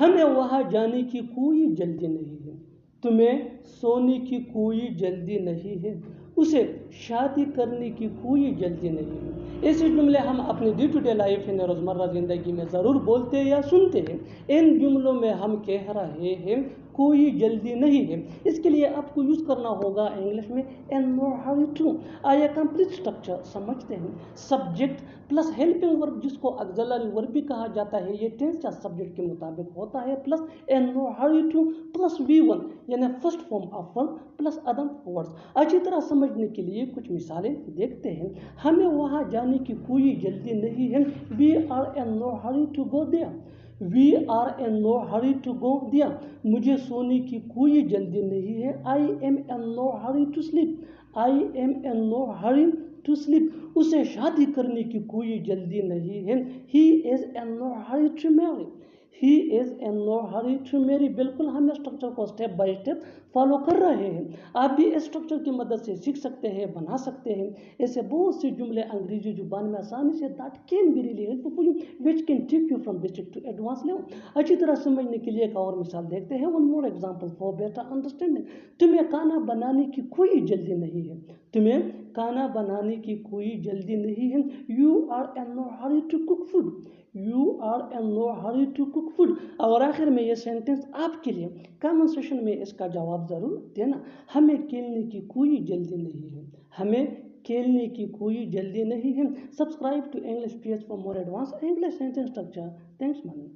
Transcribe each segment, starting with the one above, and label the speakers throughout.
Speaker 1: हमें वहाँ जाने की कोई जल्दी नहीं है, तुम्हें सोने की कोई जल्दी नहीं है, उसे शादी करने की कोई जल्दी नहीं है। ऐसे जुमले हम अपने डे टू डे लाइफ में रोज़मर्रा ज़िंदगी में ज़रूर बोलते हैं या सुनते हैं। इन जुमलों में हम कह रहे हैं कोई जल्दी नहीं है। इसके लिए आपको यूज़ करना होगा इंग्लिश में इन नो हरी टू। आइए कंप्लीट स्ट्रक्चर समझते हैं। सब्जेक्ट प्लस हेल्पिंग वर्ब जिसको ऑक्सिलरी वर्ब भी कहा जाता है, ये टेंस या सब्जेक्ट के मुताबिक होता है, plus in no hurry to plus V1 यानी first form of verb plus other words. अच्छी तरह समझने के लिए कुछ मिसालें देखते हैं। हमें वहाँ जाने की कोई जल्दी नहीं है, we are in no hurry to go there. We are in no hurry to go there. मुझे सोने की कोई जल्दी नहीं है, I am in no hurry to sleep. I am in no hurry to sleep. उसे शादी करने की कोई जल्दी नहीं है, he is in no hurry to marry. He is in no hurry to marry. बिल्कुल हम स्ट्रक्चर को स्टेप बाय स्टेप फॉलो कर रहे हैं। आप भी इस स्ट्रक्चर की मदद से सीख सकते हैं, बना सकते हैं। ऐसे बहुत से जुमले अंग्रेजी जुबान में आसानी से that can be really helpful which can take you from basic to advance level. अच्छी तरह समझने के लिए एक और मिसाल देखते हैं। One more example for better understanding. तुम्हें खाना बनाने की कोई जल्दी नहीं है। तुम्हें खाना बनाने की कोई जल्दी नहीं है। You are in no hurry to cook food. You are in no hurry to cook food. और आखिर में ये सेंटेंस आपके लिए कमेंट सेक्शन में इसका जवाब ज़रूर देना। हमें खेलने की कोई जल्दी नहीं है। हमें खेलने की कोई जल्दी नहीं है। Subscribe to English page for more advance English sentence structure. Thanks money.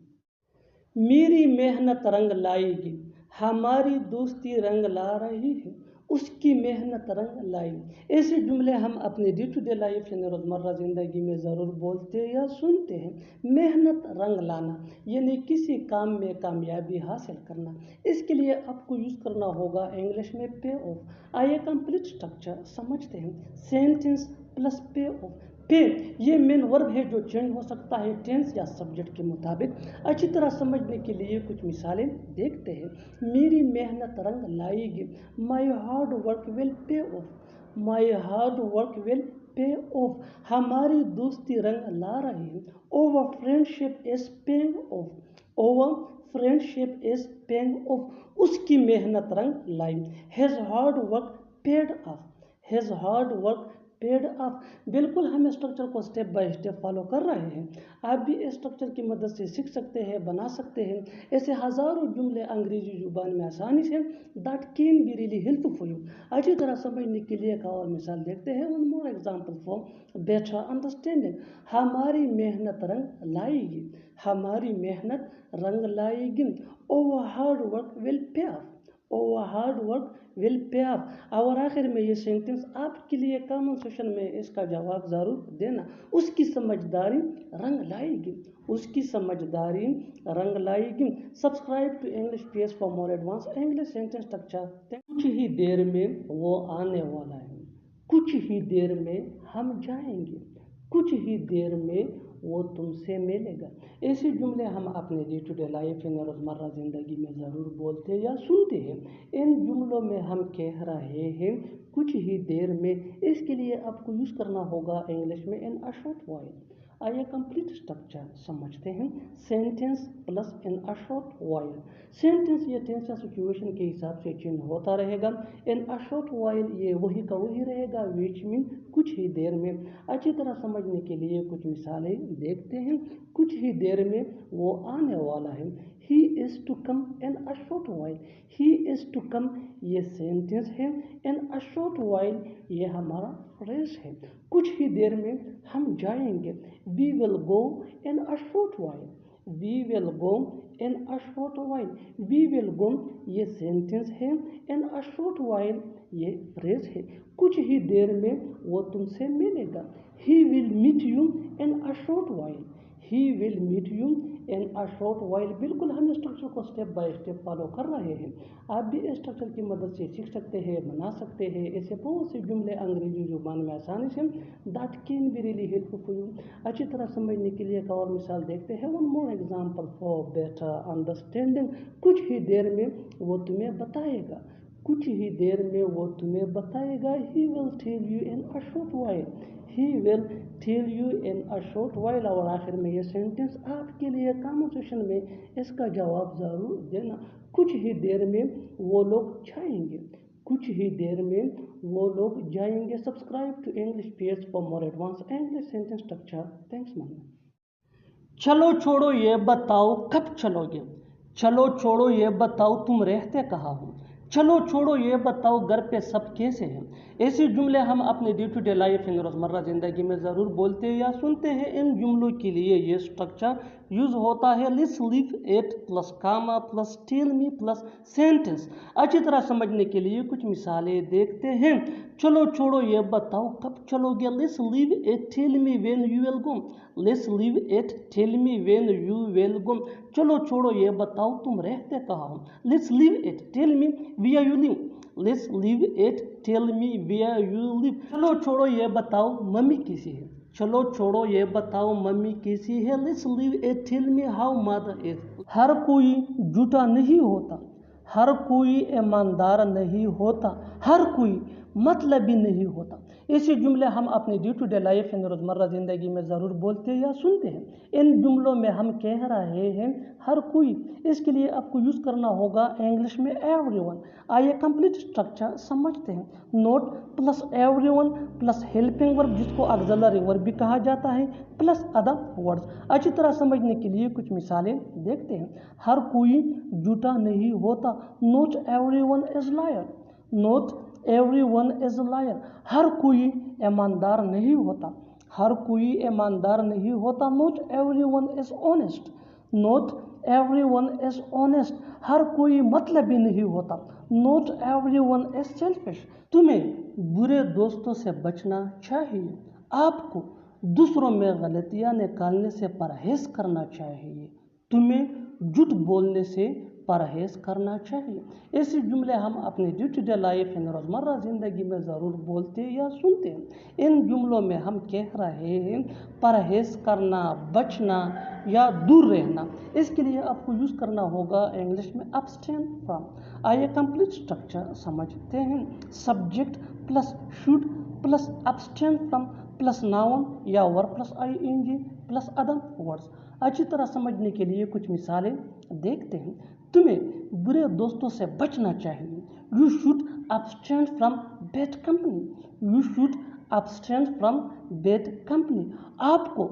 Speaker 1: मेरी मेहनत रंग लाएगी, हमारी दोस्ती रंग ला रही है, उसकी मेहनत रंग लाई। ऐसे जुमले हम अपने डे टू डे लाइफ यानी रोज़मर्रा ज़िंदगी में ज़रूर बोलते या सुनते हैं। मेहनत रंग लाना यानी किसी काम में कामयाबी हासिल करना। इसके लिए आपको यूज़ करना होगा इंग्लिश में पे ऑफ। आइए कंप्लीट स्ट्रक्चर समझते हैं। सेंटेंस प्लस पे ऑफ। पे ये मेन वर्ब है जो चेंज हो सकता है टेंस या सब्जेक्ट के मुताबिक। अच्छी तरह समझने के लिए कुछ मिसालें देखते हैं। मेरी मेहनत रंग लाएगी, my hard work will pay off. My hard work will pay off. हमारी दोस्ती रंग ला रही है, our friendship is paying off. Our friendship is paying off. उसकी मेहनत रंग लाई। His hard work paid off. His hard work paid off. बिल्कुल हम स्ट्रक्चर को स्टेप बाय स्टेप फॉलो कर रहे हैं। आप भी इस स्ट्रक्चर की मदद से सीख सकते हैं, बना सकते हैं। ऐसे हज़ारों जुमले अंग्रेजी जुबान में आसानी से that can be really helpful you. अच्छी तरह समझने के लिए एक और मिसाल देखते हैं। One more example for better understanding. हमारी मेहनत रंग लाएगी। हमारी मेहनत रंग लाएगी। Over hard work will pay of. Over hard work will pay of. और आखिर में ये सेंटेंस आपके लिए कमेंट सेक्शन में इसका जवाब ज़रूर देना। उसकी समझदारी रंग लाएगी। उसकी समझदारी रंग लाएगी। Subscribe to English page for more advance English sentence structure. कुछ ही देर में वो आने वाला है, कुछ ही देर में हम जाएंगे, कुछ ही देर में वो तुमसे मिलेगा। ऐसे जुमले हम अपने डे टू डे लाइफ में रोज़मर्रा ज़िंदगी में ज़रूर बोलते या सुनते हैं। इन जुमलों में हम कह रहे हैं कुछ ही देर में। इसके लिए आपको यूज़ करना होगा इंग्लिश में इन अ शॉर्ट व्हाइल। आइए कंप्लीट स्ट्रक्चर समझते हैं। Sentence plus in a short while. Sentence ये टेंस या सिचुएशन के हिसाब से चेंज होता रहेगा। इन अ शॉर्ट व्हाइल ये वही का वही रहेगा, विच मीन कुछ ही देर में। अच्छी तरह समझने के लिए कुछ मिसालें देखते हैं। कुछ ही देर में वो आने वाला है। He is to come in a short while. He is to come ये सेंटेंस है। इन अ शॉर्ट व्हाइल ये हमारा फ्रेज है। कुछ ही देर में हम जाएंगे। We will go in a short while. We will go in a short while. We will go ये सेंटेंस है। इन अ शॉर्ट व्हाइल ये फ्रेज है। कुछ ही देर में वो तुमसे मिलेगा। He will meet you in a short while. He will meet you in a short while. बिल्कुल हम स्ट्रक्चर को स्टेप बाय स्टेप फॉलो कर रहे हैं। आप भी इस स्ट्रक्चर की मदद से सीख सकते हैं, बना सकते हैं। ऐसे बहुत से जुमले अंग्रेजी जुबान में आसानी से that can be really helpful you. अच्छी तरह समझने के लिए एक और मिसाल देखते हैं। One more example for better understanding. कुछ ही देर में वो तुम्हें बताएगा। कुछ ही देर में वो तुम्हें बताएगा. He will tell you in a short while. He will tell you in a short while. और आखिर में ये सेंटेंस आपके लिए कन्वर्सेशन में इसका जवाब ज़रूर देना. कुछ ही देर में वो लोग जाएंगे. कुछ ही देर में वो लोग जाएंगे. Subscribe to English page for more advance English sentence structure. Thanks ma'am. चलो छोड़ो ये बताओ कब चलोगे. चलो छोड़ो ये बताओ तुम रहते कहाँ हो. चलो छोड़ो ये बताओ घर पे सब कैसे हैं. ऐसे जुमले हम अपने डे टू डे लाइफ इन रोज़मर्रा ज़िंदगी में ज़रूर बोलते हैं या सुनते हैं. इन जुमलों के लिए ये स्ट्रक्चर यूज़ होता है. Let's leave it plus comma plus tell me plus sentence. अच्छी तरह समझने के लिए कुछ मिसालें देखते हैं. चलो छोड़ो ये बताओ कब चलोगे. Let's leave it tell me when you will go. Let's leave it tell me when you will go. चलो छोड़ो ये बताओ तुम रहते कहाँ हो. Let's leave it tell me where you live. Let's leave it tell me where you live. चलो छोड़ो ये बताओ मम्मी कैसी है. चलो छोड़ो ये बताओ मम्मी कैसी है. Let's leave it tell me how mother is. हर कोई झूठा नहीं होता. हर कोई ईमानदार नहीं होता. हर कोई मतलबी नहीं होता. ऐसे जुमले हम अपने डे टू डे लाइफ इन रोज़मर्रा ज़िंदगी में ज़रूर बोलते हैं या सुनते हैं. इन जुमलों में हम कह रहे हैं हर कोई. इसके लिए आपको यूज़ करना होगा इंग्लिश में एवरीवन. आइए कंप्लीट स्ट्रक्चर समझते हैं. Note plus everyone plus helping verb जिसको ऑक्सिलरी वर्ब भी कहा जाता है प्लस अदर वर्ड्स. अच्छी तरह समझने के लिए कुछ मिसालें देखते हैं. हर कोई झूठा नहीं होता. Not everyone is liar. Not everyone is liar. हर कोई ईमानदार नहीं होता. हर कोई ईमानदार नहीं होता. Not everyone is honest. Not everyone is honest. हर कोई मतलबी नहीं होता. Not everyone is selfish. तुम्हें बुरे दोस्तों से बचना चाहिए. आपको दूसरों में गलतियां निकालने से परहेज करना चाहिए. तुम्हें झूठ बोलने से परहेज करना चाहिए. ऐसे जुमले हम अपने डे टू डे लाइफ इन रोज़मर्रा ज़िंदगी में ज़रूर बोलते या सुनते हैं. इन जुमलों में हम कह रहे हैं परहेज करना, बचना या दूर रहना. इसके लिए आपको यूज़ करना होगा इंग्लिश में अब्सटेन फ्रॉम. आइए कंप्लीट स्ट्रक्चर समझते हैं. Subject plus should plus abstain from plus noun या verb plus ING plus other words. अच्छी तरह समझने के लिए कुछ मिसालें देखते हैं. तुम्हें बुरे दोस्तों से बचना चाहिए. You should abstain from bad company. You should abstain from bad company. आपको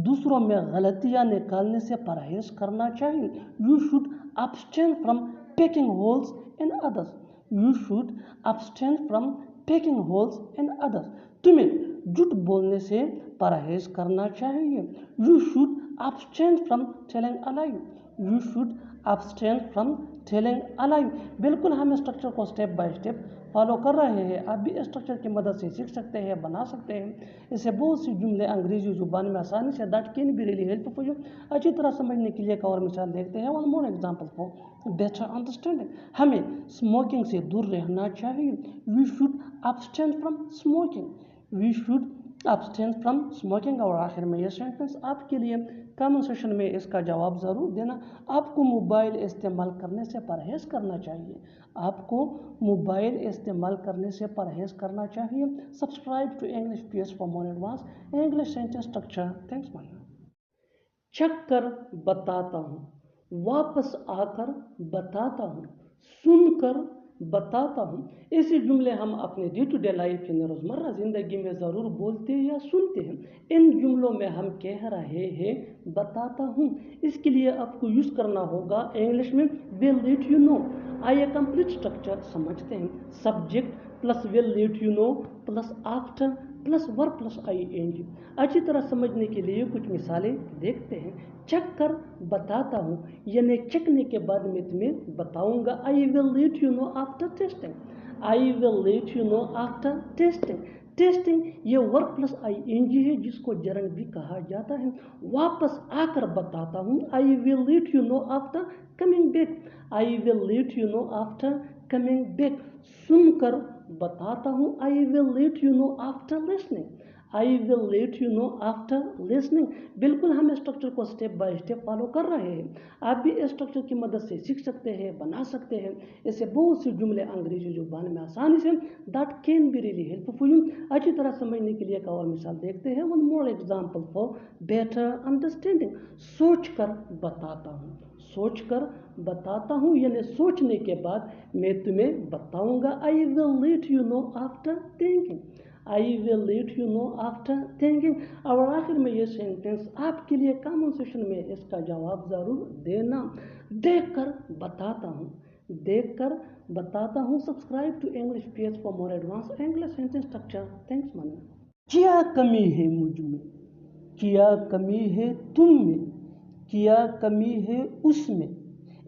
Speaker 1: दूसरों में गलतियां निकालने से परहेज करना चाहिए. You should abstain from pecking holes in others. You should abstain from pecking holes in others. तुम्हें झूठ बोलने से परहेज करना चाहिए. You should abstain from telling a lie. You should abstain from telling a lie. बिल्कुल हम स्ट्रक्चर को स्टेप बाय स्टेप फॉलो कर रहे हैं. आप भी स्ट्रक्चर की मदद से सीख सकते हैं, बना सकते हैं. इससे बहुत सी जुमले अंग्रेजी जुबान में आसानी से that can be really helpful for you. अच्छी तरह समझने के लिए एक और मिसाल देखते हैं. One more example for better understanding. हमें स्मोकिंग से दूर रहना चाहिए. We should abstain from smoking. We should abstain from smoking. और आखिर में यह सेंटेंस आपके लिए कमेंट सेक्शन में इसका जवाब ज़रूर देना. आपको मोबाइल इस्तेमाल करने से परहेज करना चाहिए. आपको मोबाइल इस्तेमाल करने से परहेज करना चाहिए. Subscribe to English page for more advance English sentence structure. Thanks ma'am. चख कर बताता हूँ. वापस आकर बताता हूँ. सुनकर बताता हूँ. ऐसे जुमले हम अपने डे टू डे लाइफ इन रोज़मर्रा ज़िंदगी में ज़रूर बोलते या सुनते हैं. इन जुमलों में हम कह रहे हैं बताता हूँ. इसके लिए आपको यूज़ करना होगा इंग्लिश में विल लेट यू नो. आइए कंप्लीट स्ट्रक्चर समझते हैं. Subject plus will let you know plus after plus verb plus ING. अच्छी तरह समझने के लिए कुछ मिसालें देखते हैं. चेक कर बताता हूँ यानी चखने के बाद मैं तुम्हें बताऊंगा. I will let you know after testing. I will let you know after testing. Testing ये वर्ब प्लस आईएनजी है जिसको जरंड भी कहा जाता है. वापस आकर बताता हूँ. I will let you know after coming back. I will let you know after coming back. सुनकर बताता हूँ. I will let you know after listening. I will let you know after listening. बिल्कुल हम स्ट्रक्चर को step by step follow कर रहे हैं। आप भी इस स्ट्रक्चर की मदद से सीख सकते हैं, बना सकते हैं। ऐसे बहुत से जुमले अंग्रेजी जुबान में आसानी से that can be really helpful for you. अच्छी तरह समझने के लिए एक और मिसाल देखते हैं। One more example for better understanding. सोच कर बताता हूँ, सोच कर बताता हूँ यानी सोचने के बाद मैं तुम्हें बताऊंगा। I will let you know after thinking. I will let you know after thinking. और आखिर में ये सेंटेंस आपके लिए कमेंट सेक्शन में इसका जवाब ज़रूर देना। देख कर बताता हूँ, देख कर बताता हूँ। Subscribe to English page for more advance English sentence structure. Thanks money. क्या कमी है मुझ में, क्या कमी है तुम में, क्या कमी है उसमें।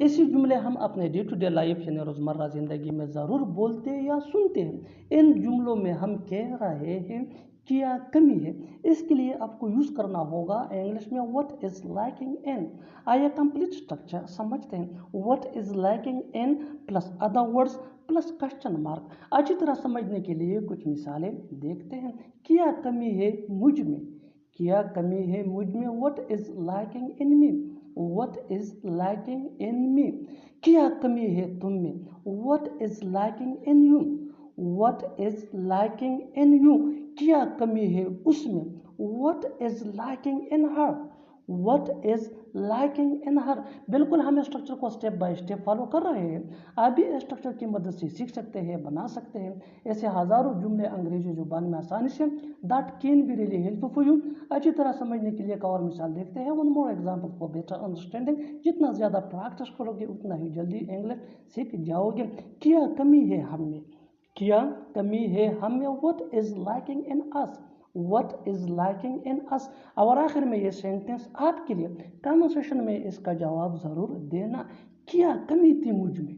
Speaker 1: ऐसे जुमले हम अपने डे टू डे लाइफ यानी रोज़मर्रा ज़िंदगी में ज़रूर बोलते या सुनते हैं। इन जुमलों में हम कह रहे हैं क्या कमी है, इसके लिए आपको यूज़ करना होगा इंग्लिश में व्हाट इज़ लैकिंग इन। आइए कंप्लीट स्ट्रक्चर समझते हैं। What is lacking in plus other words plus question mark. अच्छी तरह समझने के लिए कुछ मिसालें देखते हैं। क्या कमी है मुझ में, क्या कमी है मुझ में। What is lacking in me, What is lacking in me। क्या कमी है तुम में। What is lacking in you, What is lacking in you। क्या कमी है उसमें। What is lacking in her, What is lacking in her। बिल्कुल हम स्ट्रक्चर को स्टेप बाय स्टेप फॉलो कर रहे हैं। आप भी स्ट्रक्चर की मदद से सीख सकते हैं, बना सकते हैं। ऐसे हज़ारों जुमले अंग्रेजी जुबान में आसानी से that can be really helpful for you. अच्छी तरह समझने के लिए एक और मिसाल देखते हैं। One more example for better understanding. जितना ज़्यादा प्रैक्टिस करोगे उतना ही जल्दी इंग्लिश सीख जाओगे। क्या कमी है हम में, क्या कमी है हम में। What is lacking in us, What is lacking in us। और आखिर में ये सेंटेंस आपके लिए कमेंट सेक्शन में इसका जवाब ज़रूर देना। क्या कमी थी मुझ में,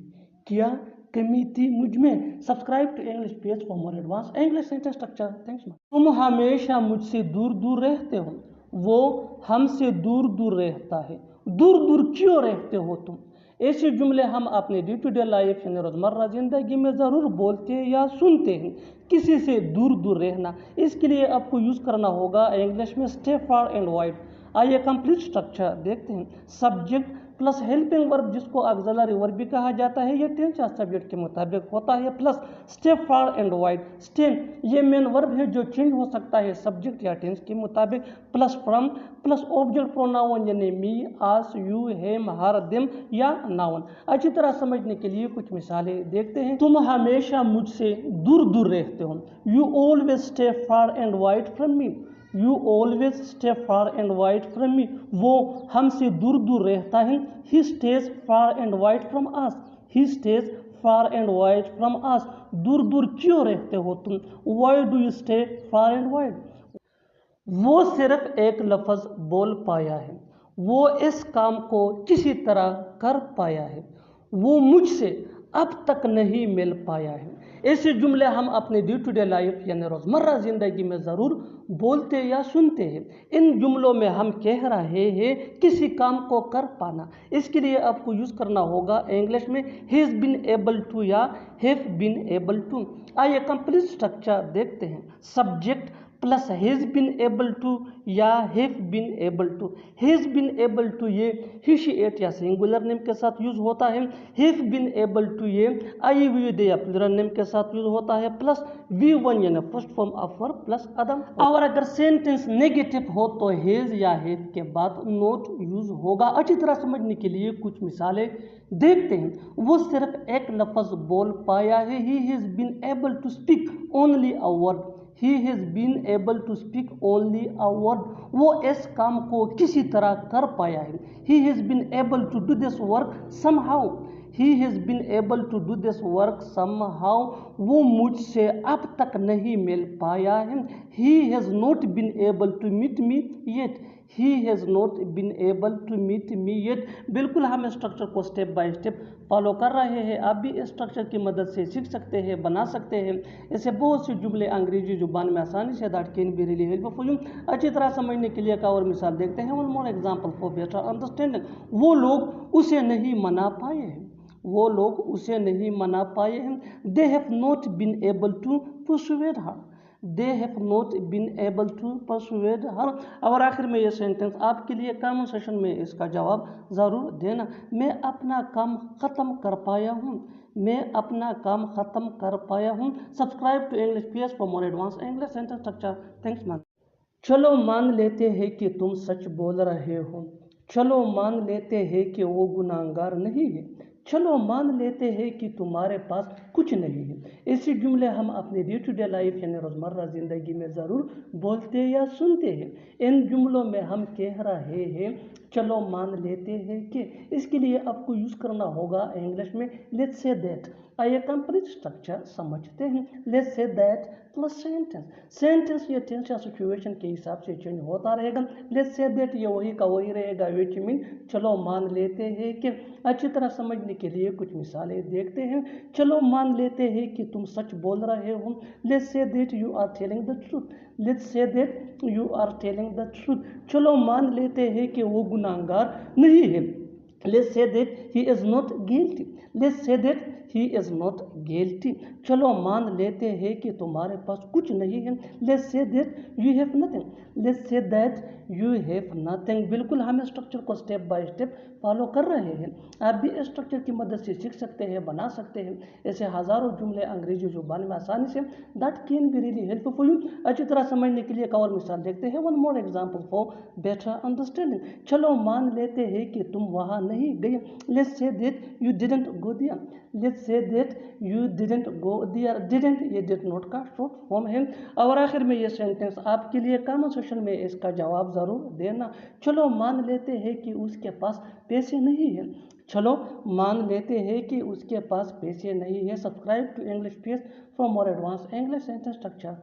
Speaker 1: क्या कमी थी मुझ में। Subscribe to English page for more advance English sentence structure. Thanks. तुम हमेशा मुझसे दूर दूर रहते हो, वो हमसे दूर दूर रहता है। दूर दूर क्यों रहते हो तुम। ऐसे जुमले हम अपने डे टू डे लाइफ यानी रोज़मर्रा ज़िंदगी में ज़रूर बोलते हैं या सुनते हैं। किसी से दूर दूर रहना, इसके लिए आपको यूज़ करना होगा इंग्लिश में स्टे फार एंड वाइड। आइए कंप्लीट स्ट्रक्चर देखते हैं। सब्जेक्ट प्लस हेल्पिंग वर्ब जिसको ऑक्सिलरी वर्ब भी कहा जाता है, ये टेंस या सब्जेक्ट के मुताबिक होता है। Plus stay far and wide. Stay ये मेन वर्ब है जो चेंज हो सकता है सब्जेक्ट या टेंस के मुताबिक। Plus from plus object pronoun यानी मी, आस, यू, हिम, हर, देम या नाउन। अच्छी तरह समझने के लिए कुछ मिसालें देखते हैं। तुम हमेशा मुझसे दूर दूर रहते हो। You always stay far and wide from me, you always stay far and wide from me. वो हमसे दूर दूर रहता है। He stays far and wide from us, he stays far and wide from us. दूर दूर क्यों रहते हो तुम। Why do you stay far and wide. वो सिर्फ एक लफ्ज़ बोल पाया है, वो इस काम को किसी तरह कर पाया है, वो मुझसे अब तक नहीं मिल पाया है। ऐसे जुमले हम अपने डे टू डे लाइफ यानी रोज़मर्रा ज़िंदगी में ज़रूर बोलते या सुनते हैं। इन जुमलों में हम कह रहे हैं किसी काम को कर पाना, इसके लिए आपको यूज़ करना होगा इंग्लिश में हैज़ बीन एबल टू या हैव बीन एबल टू। आइए कंप्लीट स्ट्रक्चर देखते हैं। Subject plus has been able to या have been able to. Has been able to ये ही, शी, इट या सिंगुलर नेम के साथ यूज़ होता है। हैव बीन एबल टू ये आई, वी, दे या प्लूरल नेम के साथ यूज़ होता है। प्लस वी वन यानी first form of verb plus अदम। और अगर सेंटेंस नेगेटिव हो तो हैज़ या हैव के बाद नोट यूज़ होगा। अच्छी तरह समझने के लिए कुछ मिसालें देखते हैं। वो सिर्फ एक लफ्ज़ बोल पाया है। He has been able to speak only a word, He has been able to speak only a word। वो इस काम को किसी तरह कर पाया है। He has been able to do this work somehow, He has been able to do this work somehow। वो मुझसे अब तक नहीं मिल पाया है। He has not been able to meet me yet, He has not been able to meet me yet। बिल्कुल हम structure को स्टेप बाय स्टेप फॉलो कर रहे हैं। आप भी इस स्ट्रक्चर की मदद से सीख सकते हैं, बना सकते हैं। ऐसे बहुत से जुमले अंग्रेजी जुबान में आसानी से that can be really helpful for you. अच्छी तरह समझने के लिए एक और मिसाल देखते हैं। One more example for better understanding. वो लोग उसे नहीं मना पाए हैं, वो लोग उसे नहीं मना पाए हैं। They have not been able to persuade her, they have not been able to persuade her. और आखिर में ये सेंटेंस आपके लिए कमेंट सेशन में इसका जवाब ज़रूर देना। मैं अपना काम ख़त्म कर पाया हूँ, मैं अपना काम ख़त्म कर पाया हूँ। Subscribe to English PS for more advance English sentence structure. Thanks ma'am. चलो मान लेते हैं कि तुम सच बोल रहे हो। चलो मान लेते हैं कि वो गुनाहगार नहीं है। चलो मान लेते हैं कि तुम्हारे पास कुछ नहीं है। ऐसे जुमले हम अपने डे टू डे लाइफ यानी रोज़मर्रा ज़िंदगी में ज़रूर बोलते या सुनते हैं। इन जुमलों में हम कह रहे हैं चलो मान लेते हैं कि, इसके लिए आपको यूज़ करना होगा इंग्लिश में लेट्स से दैट। आइए कंप्लीट स्ट्रक्चर समझते हैं। Let's say that plus sentence. Sentence या टेंस या सिचुएशन के हिसाब से चेंज होता रहेगा। लेट्स से दैट ये वही का वही रहेगा, विच मीन चलो मान लेते हैं कि। अच्छी तरह समझने के लिए कुछ मिसालें देखते हैं। चलो मान लेते हैं कि तुम सच बोल रहे हो। Let's say that you are telling the truth. Let's say that you are telling the truth. चलो मान लेते हैं कि वो गुनाहगार नहीं है। Let's say that he is not guilty. Let's say that he is not guilty. चलो मान लेते हैं कि तुम्हारे पास कुछ नहीं है। Let's say that you have nothing. Let's say that you have nothing. बिल्कुल हम स्ट्रक्चर को स्टेप बाय स्टेप फॉलो कर रहे हैं। आप भी इस स्ट्रक्चर की मदद से सीख सकते हैं, बना सकते हैं ऐसे हज़ारों जुमले अंग्रेजी जुबान में आसानी से। That can be really helpful for you. अच्छी तरह समझने के लिए एक और मिसाल देखते हैं। One more example for better understanding. चलो मान लेते हैं कि तुम वहाँ नहीं गए। Let's say that you didn't go there. Let's say that you didn't go there. Didn't ये डिड नॉट का शॉर्ट फॉर्म है। और आखिर में ये सेंटेंस आपके लिए कमेंट सेक्शन में इसका जवाब ज़रूर देना। चलो मान लेते हैं कि उसके पास पैसे नहीं है। चलो मान लेते हैं कि उसके पास पैसे नहीं है। Subscribe to English PS for more advance English sentence structure.